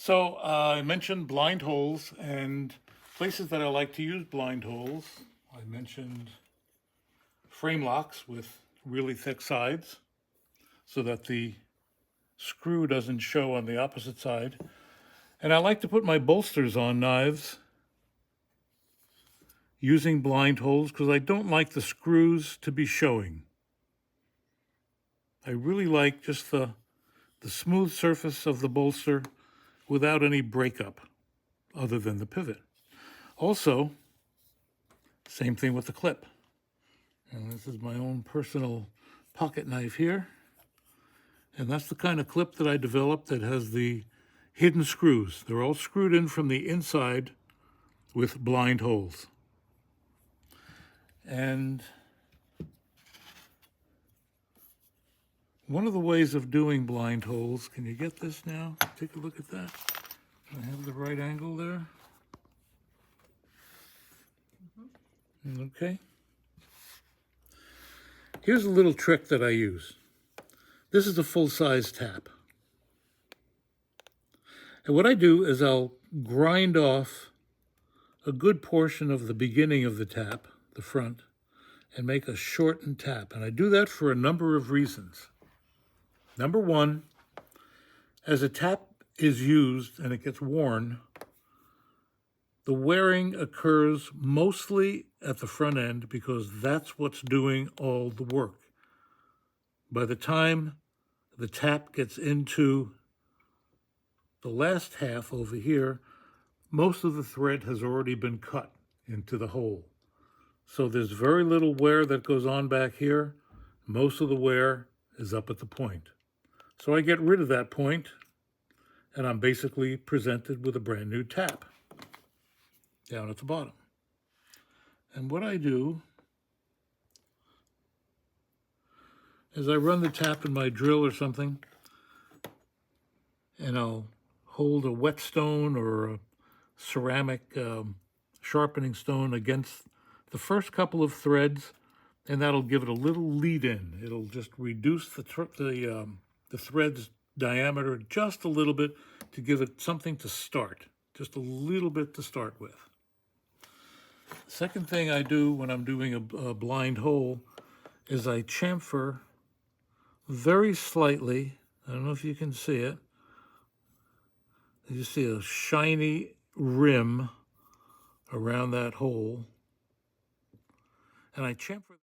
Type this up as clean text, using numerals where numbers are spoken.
So I mentioned blind holes and places that I like to use blind holes. I mentioned frame locks with really thick sides so that the screw doesn't show on the opposite side. And I like to put my bolsters on knives using blind holes because I don't like the screws to be showing. I really like just the smooth surface of the bolster without any breakup other than the pivot. Also, same thing with the clip. And this is my own personal pocket knife here. And that's the kind of clip that I developed that has the hidden screws. They're all screwed in from the inside with blind holes. And one of the ways of doing blind holes, can you get this now? Take a look at that. I have the right angle there. Okay. Here's a little trick that I use. This is a full-size tap. And what I do is I'll grind off a good portion of the beginning of the tap, the front, and make a shortened tap. And I do that for a number of reasons. Number one, as a tap is used and it gets worn, the wearing occurs mostly at the front end because that's what's doing all the work. By the time the tap gets into the last half over here, most of the thread has already been cut into the hole. So there's very little wear that goes on back here. Most of the wear is up at the point. So I get rid of that point, and I'm basically presented with a brand new tap down at the bottom. And what I do is I run the tap in my drill or something, and I'll hold a whetstone or a ceramic sharpening stone against the first couple of threads, and that'll give it a little lead in. It'll just reduce the thread's diameter just a little bit to give it something to start, just a little bit to start with. The second thing I do when I'm doing a blind hole is I chamfer very slightly. I don't know if you can see it. You see a shiny rim around that hole. And I chamfer